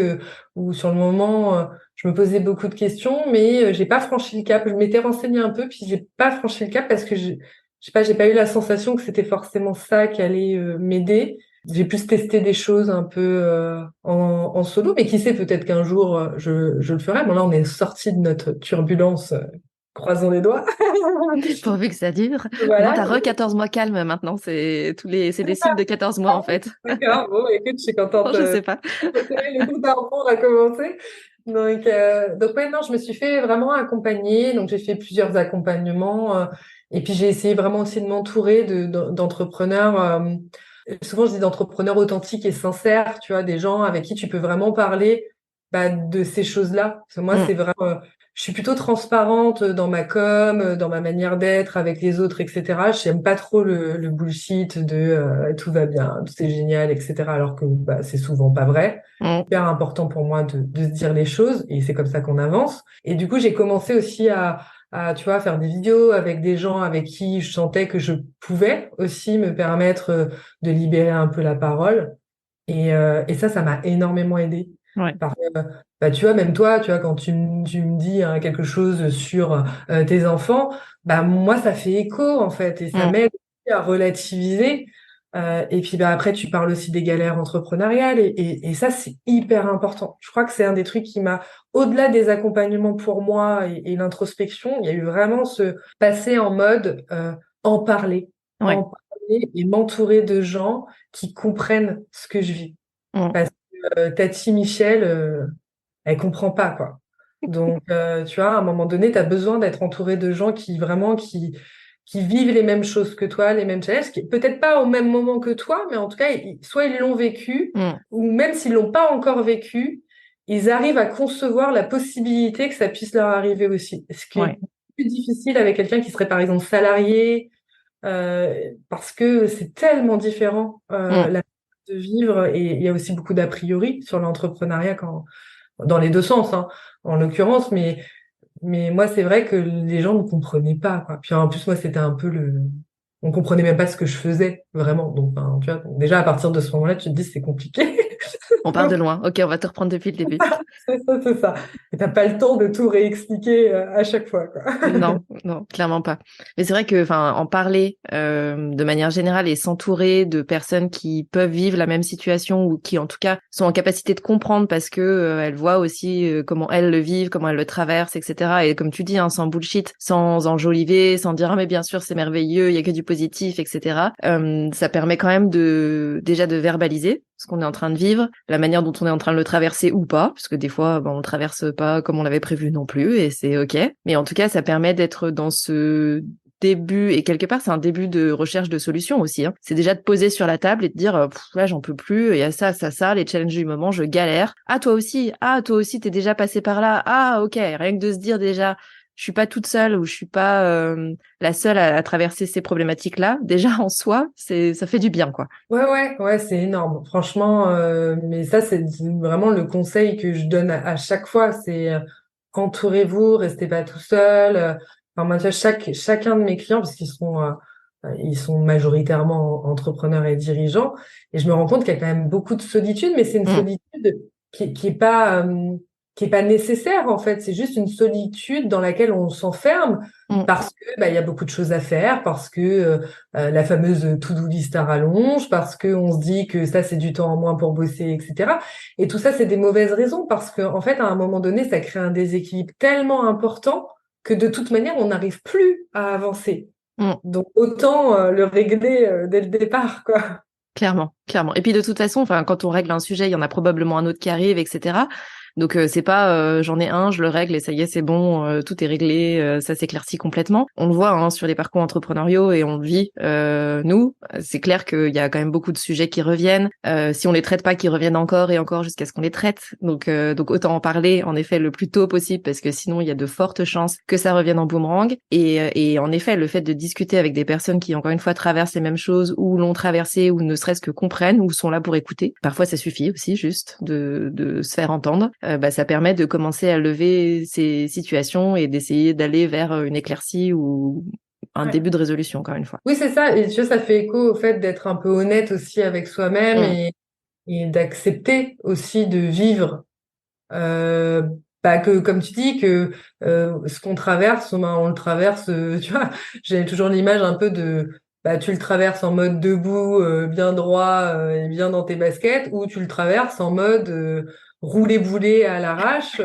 où sur le moment, je me posais beaucoup de questions, mais j'ai pas franchi le cap. Je m'étais renseignée un peu, puis j'ai pas franchi le cap parce que je sais pas, j'ai pas eu la sensation que c'était forcément ça qui allait m'aider. J'ai plus testé des choses un peu en solo, mais qui sait, peut-être qu'un jour je le ferai. Bon, là, on est sorti de notre turbulence, croisons les doigts. Pourvu que ça dure. Non, Voilà. t'as 14 mois calme maintenant. C'est des cycles de 14 mois, en fait. D'accord. Bon, écoute, je suis Non, contente. je sais pas. Le compte à rebours a commencé. Donc ouais, non, je me suis fait vraiment accompagner. Donc j'ai fait plusieurs accompagnements. Et puis j'ai essayé vraiment aussi de m'entourer d'entrepreneurs. Souvent, je dis d'entrepreneurs authentiques et sincères, tu vois, des gens avec qui tu peux vraiment parler de ces choses-là. Parce que moi, Mm. c'est vraiment, je suis plutôt transparente dans ma com, dans ma manière d'être avec les autres, etc. J'aime pas trop le bullshit de tout va bien, tout est génial, etc. Alors que c'est souvent pas vrai. Mm. Hyper important pour moi de se dire les choses et c'est comme ça qu'on avance. Et du coup, j'ai commencé aussi tu vois, faire des vidéos avec des gens avec qui je sentais que je pouvais aussi me permettre de libérer un peu la parole. Et ça m'a énormément aidé. Ouais. Parce que, tu vois, même toi, tu vois, quand tu me dis hein, quelque chose sur tes enfants, moi, ça fait écho, en fait, et ça Mm. m'aide aussi à relativiser. Et puis, après, tu parles aussi des galères entrepreneuriales, et ça, c'est hyper important. Je crois que c'est un des trucs qui m'a, au-delà des accompagnements pour moi et l'introspection, il y a eu vraiment ce passer en mode en parler, Ouais. en parler et m'entourer de gens qui comprennent ce que je vis. Mm. Parce que Tati Michel, elle comprend pas, quoi. Donc, tu vois, à un moment donné, tu as besoin d'être entouré de gens qui vraiment qui vivent les mêmes choses que toi, les mêmes challenges, qui peut-être pas au même moment que toi, mais en tout cas, soit ils l'ont vécu, Mm. ou même s'ils l'ont pas encore vécu, ils arrivent à concevoir la possibilité que ça puisse leur arriver aussi. Ce qui est Ouais. plus difficile avec quelqu'un qui serait par exemple salarié, parce que c'est tellement différent Mm. la façon de vivre et il y a aussi beaucoup d'a priori sur l'entrepreneuriat dans les deux sens hein, en l'occurrence mais moi c'est vrai que les gens ne comprenaient pas quoi. Puis en plus moi c'était un peu on comprenait même pas ce que je faisais vraiment donc tu vois donc déjà à partir de ce moment-là tu te dis c'est compliqué. On part de loin. Ok, on va te reprendre depuis le début. C'est ça. Et t'as pas le temps de tout réexpliquer à chaque fois, quoi. Non, non, clairement pas. Mais c'est vrai que, enfin, en parler de manière générale et s'entourer de personnes qui peuvent vivre la même situation ou qui, en tout cas, sont en capacité de comprendre parce que elles voient aussi comment elles le vivent, comment elles le traversent, etc. Et comme tu dis, hein, sans bullshit, sans enjoliver, sans dire ah mais bien sûr c'est merveilleux, il y a que du positif, etc. Ça permet quand même déjà de verbaliser ce qu'on est en train de vivre, la manière dont on est en train de le traverser ou pas, parce que des fois, on le traverse pas comme on l'avait prévu non plus, et c'est ok. Mais en tout cas, ça permet d'être dans ce début, et quelque part, c'est un début de recherche de solutions aussi. Hein. C'est déjà de poser sur la table et de dire, là, j'en peux plus, il y a ça, ça, ça, les challenges du moment, je galère. Ah, toi aussi, t'es déjà passé par là. Ah, ok, rien que de se dire déjà, je suis pas toute seule ou je suis pas la seule à traverser ces problématiques-là. Déjà en soi, ça fait du bien, quoi. Ouais, c'est énorme. Franchement, mais ça, c'est vraiment le conseil que je donne à chaque fois. C'est entourez-vous, restez pas tout seul. Enfin, moi, tu vois, chacun de mes clients, parce ils sont majoritairement entrepreneurs et dirigeants, et je me rends compte qu'il y a quand même beaucoup de solitude, mais c'est une Mm, solitude qui est pas nécessaire, en fait. C'est juste une solitude dans laquelle on s'enferme mm. parce que, il y a beaucoup de choses à faire, parce que, la fameuse to-do list à rallonge, parce que on se dit que ça, c'est du temps en moins pour bosser, etc. Et tout ça, c'est des mauvaises raisons parce que, en fait, à un moment donné, ça crée un déséquilibre tellement important que de toute manière, on n'arrive plus à avancer. Mm. Donc, autant le régler dès le départ, quoi. Clairement, clairement. Et puis de toute façon, enfin, quand on règle un sujet, il y en a probablement un autre qui arrive, etc. Donc c'est pas j'en ai un, je le règle et ça y est, c'est bon, tout est réglé, ça s'éclaircit complètement. On le voit hein, sur les parcours entrepreneuriaux et on le vit. Nous, c'est clair qu'il y a quand même beaucoup de sujets qui reviennent. Si on les traite pas, qui reviennent encore et encore jusqu'à ce qu'on les traite. Donc autant en parler en effet le plus tôt possible parce que sinon il y a de fortes chances que ça revienne en boomerang. Et en effet, le fait de discuter avec des personnes qui encore une fois traversent les mêmes choses ou l'ont traversé ou ne serait-ce que comprennent ou sont là pour écouter. Parfois ça suffit aussi juste de se faire entendre. Ça permet de commencer à lever ces situations et d'essayer d'aller vers une éclaircie ou un Ouais. début de résolution, encore une fois. Oui, c'est ça. Et tu vois, ça fait écho au fait d'être un peu honnête aussi avec soi-même Mm. et d'accepter aussi de vivre. Euh, que, comme tu dis, que ce qu'on traverse, on le traverse, tu vois, j'ai toujours l'image un peu de, tu le traverses en mode debout, bien droit et bien dans tes baskets, ou tu le traverses en mode roulé boulet à l'arrache.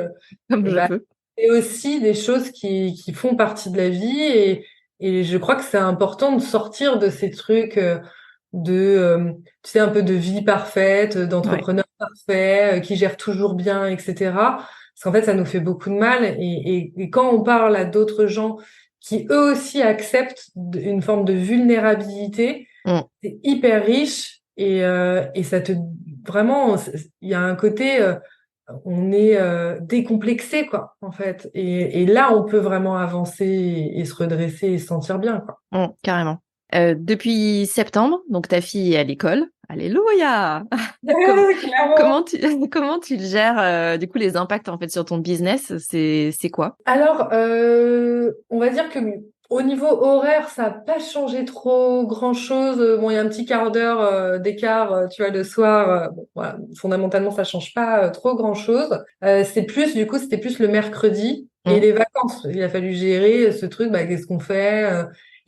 Comme Et je peux. c'est aussi des choses qui font partie de la vie et je crois que c'est important de sortir de ces trucs tu sais, un peu de vie parfaite, Ouais. d'entrepreneur parfait, qui gère toujours bien, etc. Parce qu'en fait, ça nous fait beaucoup de mal. Et quand on parle à d'autres gens qui eux aussi acceptent une forme de vulnérabilité, Mm. c'est hyper riche et ça te vraiment, il y a un côté, on est décomplexé quoi, en fait. Et là, on peut vraiment avancer et se redresser et se sentir bien, quoi. Carrément. Depuis septembre, donc ta fille est à l'école. Alléluia! Com- Clairement. comment tu le gères, du coup, les impacts en fait sur ton business, c'est quoi? Alors, on va dire que au niveau horaire, ça n'a pas changé trop grand-chose. Bon, il y a un petit quart d'heure d'écart, tu vois, le soir. Bon, voilà, fondamentalement, ça change pas trop grand-chose. C'est plus, du coup, c'était plus le mercredi et Mm. les vacances. Il a fallu gérer ce truc, qu'est-ce qu'on fait?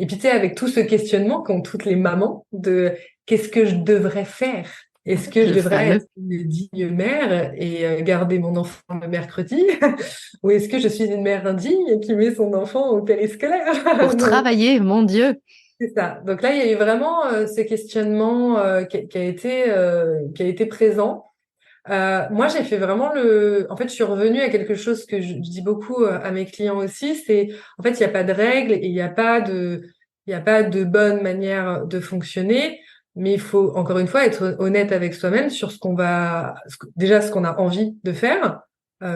Et puis, tu sais, avec tout ce questionnement qu'ont toutes les mamans de qu'est-ce que je devrais faire? Est-ce que je Le devrais fameux. être une digne mère et garder mon enfant le mercredi? Ou est-ce que je suis une mère indigne qui met son enfant au Pour périscolaire? Donc, travailler, mon Dieu! c'est ça. Donc là, il y a eu vraiment ce questionnement qui a été présent. Moi, j'ai fait vraiment En fait, je suis revenue à quelque chose que je dis beaucoup à mes clients aussi, c'est en fait, il n'y a pas de règles et il y a pas de bonne manière de fonctionner, mais il faut encore une fois être honnête avec soi-même sur déjà ce qu'on a envie de faire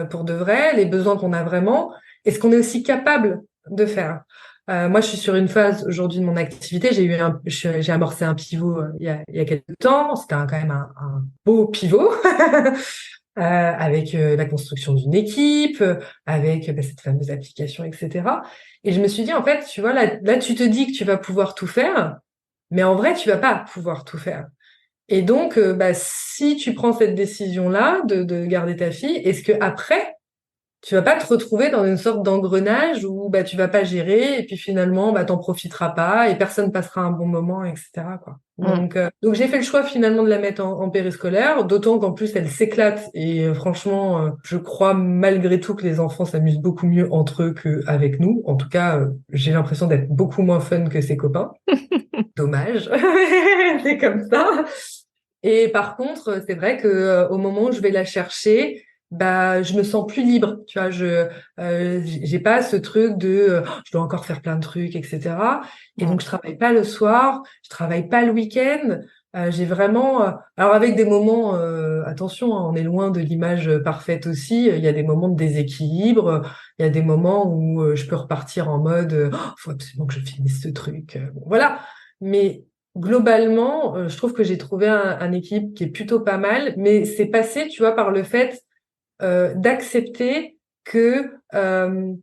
pour de vrai, les besoins qu'on a vraiment, et ce qu'on est aussi capable de faire. Moi, je suis sur une phase aujourd'hui de mon activité. J'ai amorcé un pivot il y a quelques temps. C'était quand même un beau pivot avec la construction d'une équipe, avec cette fameuse application, etc. Et je me suis dit, en fait, tu vois, là, tu te dis que tu vas pouvoir tout faire, mais en vrai, tu vas pas pouvoir tout faire. Et donc, si tu prends cette décision-là de garder ta fille, est-ce que après tu vas pas te retrouver dans une sorte d'engrenage où tu vas pas gérer et puis finalement t'en profiteras pas et personne passera un bon moment, etc., quoi. Donc j'ai fait le choix finalement de la mettre en périscolaire, d'autant qu'en plus elle s'éclate et franchement je crois malgré tout que les enfants s'amusent beaucoup mieux entre eux qu'avec nous. En tout cas j'ai l'impression d'être beaucoup moins fun que ses copains. Dommage, c'est comme ça. Et par contre, c'est vrai que au moment où je vais la chercher, je me sens plus libre. Tu vois, j'ai pas ce truc de je dois encore faire plein de trucs, etc. Et donc je travaille pas le soir, je travaille pas le week-end. J'ai vraiment, alors avec des moments, attention, hein, on est loin de l'image parfaite aussi. Il y a des moments de déséquilibre. Il y a des moments où je peux repartir en mode, faut absolument que je finisse ce truc. Bon, voilà. Mais globalement, je trouve que j'ai trouvé un équilibre qui est plutôt pas mal, mais c'est passé, tu vois, par le fait d'accepter que on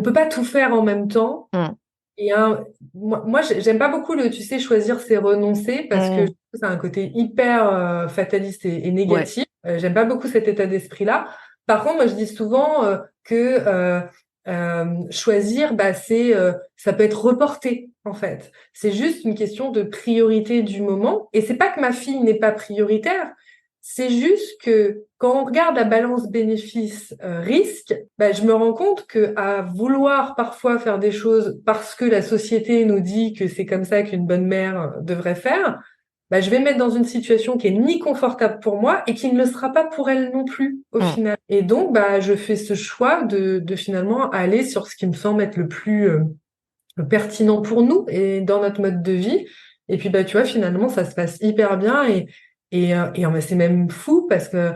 peut pas tout faire en même temps. Et moi, j'aime pas beaucoup tu sais, choisir c'est renoncer parce que je trouve que c'est un côté hyper fataliste et négatif. J'aime pas beaucoup cet état d'esprit-là. Par contre, moi, je dis souvent que choisir, ça peut être reporté en fait. C'est juste une question de priorité du moment. Et c'est pas que ma fille n'est pas prioritaire. C'est juste que quand on regarde la balance bénéfice-risque, je me rends compte que à vouloir parfois faire des choses parce que la société nous dit que c'est comme ça qu'une bonne mère devrait faire, je vais me mettre dans une situation qui est ni confortable pour moi et qui ne le sera pas pour elle non plus au final. Et donc, je fais ce choix de finalement aller sur ce qui me semble être le plus pertinent pour nous et dans notre mode de vie. Et puis, tu vois, finalement, ça se passe hyper bien et c'est même fou parce que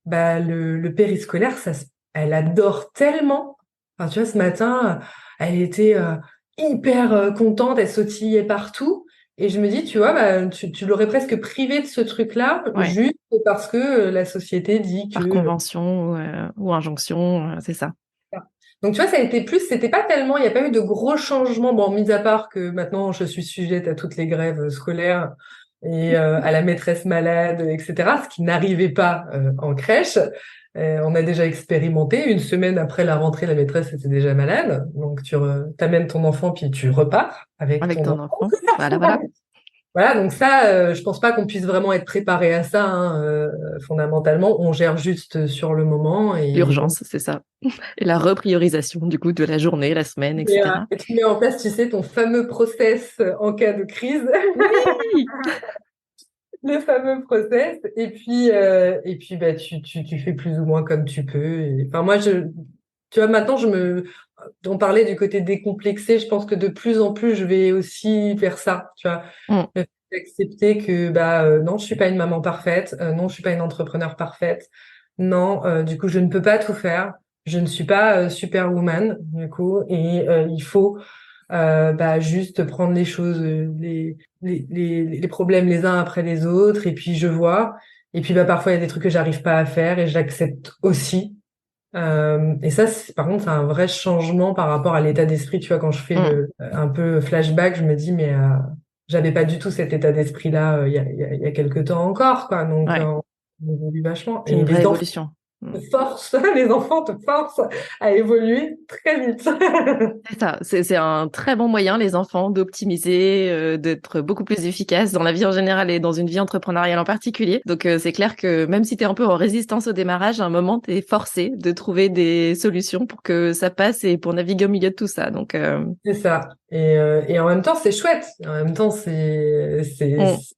le périscolaire, elle adore tellement. Enfin, tu vois, ce matin, elle était hyper contente, elle sautillait partout. Et je me dis, tu vois, tu l'aurais presque privée de ce truc-là, juste parce que la société dit que... Par convention ou injonction, c'est ça. Donc, tu vois, c'était pas tellement, il n'y a pas eu de gros changements. Bon, mis à part que maintenant, je suis sujette à toutes les grèves scolaires et à la maîtresse malade, etc., ce qui n'arrivait pas en crèche. On a déjà expérimenté. Une semaine après la rentrée, la maîtresse était déjà malade. Donc, tu t'amènes ton enfant, puis tu repars avec ton enfant. Voilà. Voilà, donc ça, je pense pas qu'on puisse vraiment être préparé à ça. Hein, fondamentalement, on gère juste sur le moment. Et l'urgence, c'est ça. Et la repriorisation du coup de la journée, la semaine, etc. Et tu mets en place, tu sais, ton fameux process en cas de crise. Oui. Le fameux process. Et puis tu fais plus ou moins comme tu peux. Et, enfin, moi, tu vois, maintenant, on parlait du côté décomplexé. Je pense que de plus en plus, je vais aussi faire ça. Tu vois, accepter que non, je suis pas une maman parfaite. Non, je suis pas une entrepreneur parfaite. Non, du coup, je ne peux pas tout faire. Je ne suis pas superwoman, du coup, et il faut juste prendre les choses, les problèmes les uns après les autres, et puis je vois. Et puis parfois il y a des trucs que j'arrive pas à faire et j'accepte aussi. Et ça, par contre, c'est un vrai changement par rapport à l'état d'esprit. Tu vois, quand je fais un peu flashback, je me dis mais j'avais pas du tout cet état d'esprit-là il y a quelques temps encore, quoi. Donc on évolue vachement. C'est une vraie évolution. Les enfants te forcent à évoluer très vite. C'est ça, c'est un très bon moyen, les enfants, d'optimiser, d'être beaucoup plus efficaces dans la vie en général et dans une vie entrepreneuriale en particulier. Donc c'est clair que même si tu es un peu en résistance au démarrage, à un moment, tu es forcé de trouver des solutions pour que ça passe et pour naviguer au milieu de tout ça. Donc c'est ça. Et en même temps, c'est chouette. En même temps,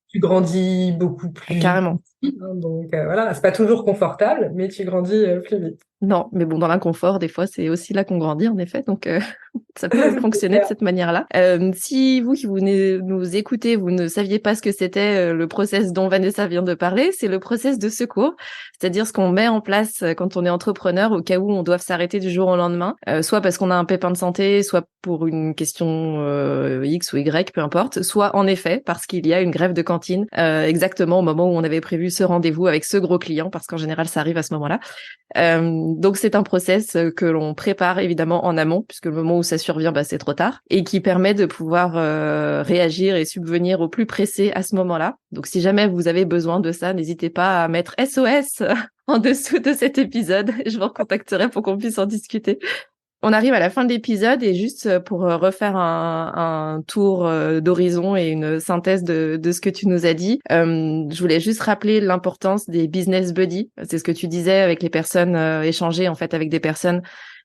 tu grandis beaucoup plus carrément. vite. Donc voilà, c'est pas toujours confortable, mais tu grandis plus vite. Non, mais bon, dans l'inconfort, des fois, c'est aussi là qu'on grandit, en effet. Donc, ça peut fonctionner de cette manière-là. Si vous qui nous écoutez, vous ne saviez pas ce que c'était le process dont Vanessa vient de parler, c'est le process de secours, c'est-à-dire ce qu'on met en place quand on est entrepreneur au cas où on doit s'arrêter du jour au lendemain, soit parce qu'on a un pépin de santé, soit pour une question X ou Y, peu importe, soit en effet parce qu'il y a une grève de cantine exactement au moment où on avait prévu ce rendez-vous avec ce gros client, parce qu'en général, ça arrive à ce moment-là. Donc c'est un process que l'on prépare évidemment en amont, puisque le moment où ça survient, c'est trop tard, et qui permet de pouvoir réagir et subvenir au plus pressé à ce moment-là. Donc si jamais vous avez besoin de ça, n'hésitez pas à mettre SOS en dessous de cet épisode. Je vous recontacterai pour qu'on puisse en discuter. On arrive à la fin de l'épisode et juste pour refaire un tour d'horizon et une synthèse de ce que tu nous as dit, je voulais juste rappeler l'importance des business buddies. C'est ce que tu disais avec les personnes, échanger en fait avec des personnes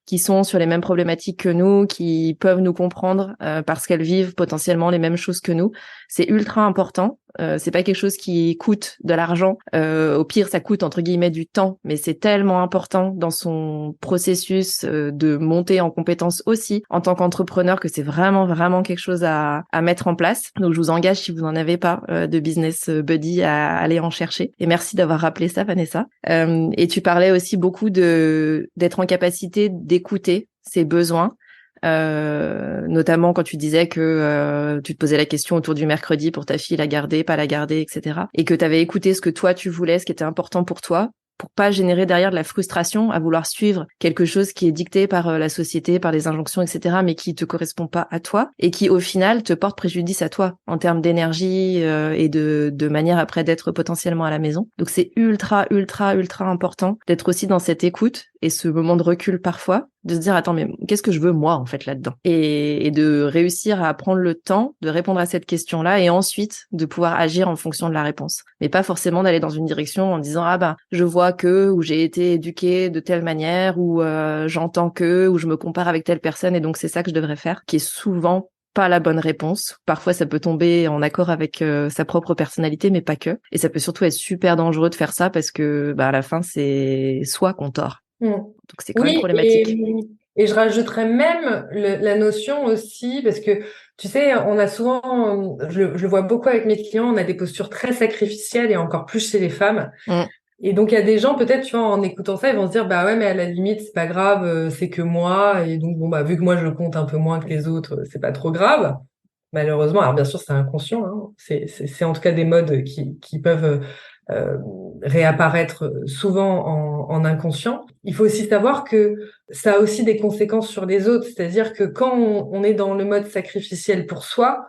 qui sont sur les mêmes problématiques que nous, qui peuvent nous comprendre parce qu'elles vivent potentiellement les mêmes choses que nous. C'est ultra important. C'est pas quelque chose qui coûte de l'argent. Au pire, ça coûte entre guillemets du temps, mais c'est tellement important dans son processus de monter en compétences aussi en tant qu'entrepreneur que c'est vraiment vraiment quelque chose à mettre en place. Donc je vous engage, si vous n'en avez pas de business buddy, à aller en chercher. Et merci d'avoir rappelé ça, Vanessa. Et tu parlais aussi beaucoup d'être en capacité d'écouter ses besoins. Notamment quand tu disais que tu te posais la question autour du mercredi pour ta fille, la garder, pas la garder, etc. Et que tu avais écouté ce que toi tu voulais, ce qui était important pour toi, pour pas générer derrière de la frustration à vouloir suivre quelque chose qui est dicté par la société, par les injonctions, etc., mais qui te correspond pas à toi et qui au final te porte préjudice à toi en termes d'énergie et de manière après d'être potentiellement à la maison. Donc c'est ultra important d'être aussi dans cette écoute et ce moment de recul parfois, de se dire attends mais qu'est-ce que je veux moi en fait là-dedans, et de réussir à prendre le temps de répondre à cette question-là et ensuite de pouvoir agir en fonction de la réponse, mais pas forcément d'aller dans une direction en disant je vois que, ou j'ai été éduquée de telle manière, ou j'entends que, ou je me compare avec telle personne et donc c'est ça que je devrais faire, qui est souvent pas la bonne réponse. Parfois, ça peut tomber en accord avec sa propre personnalité, mais pas que. Et ça peut surtout être super dangereux de faire ça parce que à la fin, c'est soi qu'on tord. Donc c'est quand même problématique. Et je rajouterais même la notion aussi, parce que tu sais, on a souvent, je le vois beaucoup avec mes clients, on a des postures très sacrificielles et encore plus chez les femmes. Et donc il y a des gens peut-être, tu vois, en écoutant ça, ils vont se dire ouais, mais à la limite c'est pas grave, c'est que moi, et donc vu que moi je compte un peu moins que les autres, c'est pas trop grave. Malheureusement, alors bien sûr c'est inconscient, hein, c'est en tout cas des modes qui peuvent réapparaître souvent en inconscient. Il faut aussi savoir que ça a aussi des conséquences sur les autres, c'est-à-dire que quand on est dans le mode sacrificiel pour soi,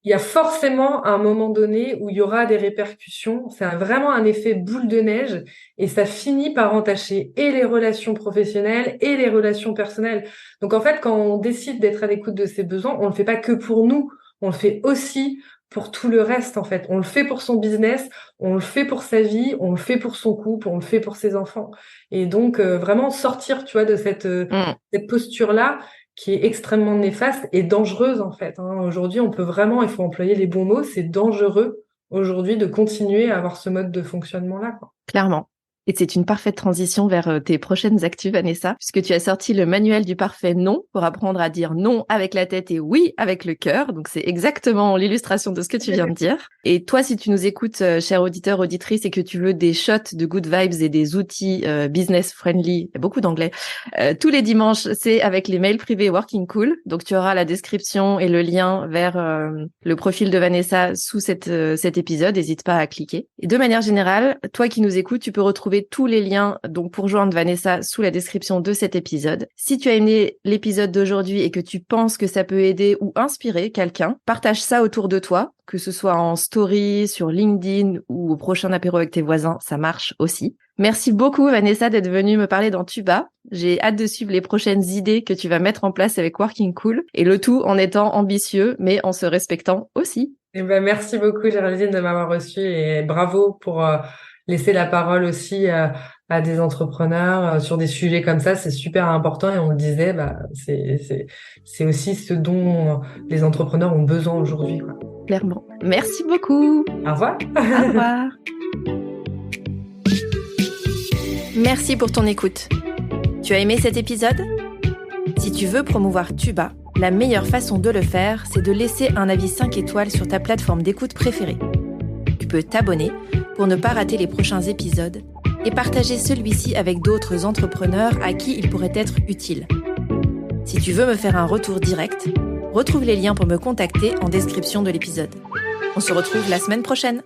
il y a forcément un moment donné où il y aura des répercussions. C'est vraiment un effet boule de neige et ça finit par entacher et les relations professionnelles et les relations personnelles. Donc en fait, quand on décide d'être à l'écoute de ses besoins, on le fait pas que pour nous, on le fait aussi pour tout le reste, en fait. On le fait pour son business, on le fait pour sa vie, on le fait pour son couple, on le fait pour ses enfants. Et donc, vraiment sortir, tu vois, de cette posture-là qui est extrêmement néfaste et dangereuse, en fait. Aujourd'hui, on peut vraiment, il faut employer les bons mots, c'est dangereux aujourd'hui de continuer à avoir ce mode de fonctionnement-là, quoi. Clairement. Et c'est une parfaite transition vers tes prochaines actus, Vanessa, puisque tu as sorti le manuel du parfait non pour apprendre à dire non avec la tête et oui avec le cœur. Donc, c'est exactement l'illustration de ce que tu viens de dire. Et toi, si tu nous écoutes, cher auditeur, auditrice, et que tu veux des shots de good vibes et des outils business friendly, il y a beaucoup d'anglais, tous les dimanches, c'est avec les mails privés Working Cool. Donc, tu auras la description et le lien vers le profil de Vanessa sous cet épisode. N'hésite pas à cliquer. Et de manière générale, toi qui nous écoutes, tu peux retrouver tous les liens donc pour joindre Vanessa sous la description de cet épisode. Si tu as aimé l'épisode d'aujourd'hui et que tu penses que ça peut aider ou inspirer quelqu'un, partage ça autour de toi, que ce soit en story, sur LinkedIn ou au prochain apéro avec tes voisins, ça marche aussi. Merci beaucoup Vanessa d'être venue me parler dans Tuba. J'ai hâte de suivre les prochaines idées que tu vas mettre en place avec Working Cool, et le tout en étant ambitieux mais en se respectant aussi. Merci beaucoup Géraldine de m'avoir reçue et bravo pour laisser la parole aussi à des entrepreneurs sur des sujets comme ça, c'est super important et on le disait, c'est aussi ce dont les entrepreneurs ont besoin aujourd'hui, quoi. Clairement. Merci beaucoup. Au revoir. Au revoir. Merci pour ton écoute. Tu as aimé cet épisode ? Si tu veux promouvoir Tuba, la meilleure façon de le faire, c'est de laisser un avis 5 étoiles sur ta plateforme d'écoute préférée. Tu peux t'abonner pour ne pas rater les prochains épisodes et partager celui-ci avec d'autres entrepreneurs à qui il pourrait être utile. Si tu veux me faire un retour direct, retrouve les liens pour me contacter en description de l'épisode. On se retrouve la semaine prochaine.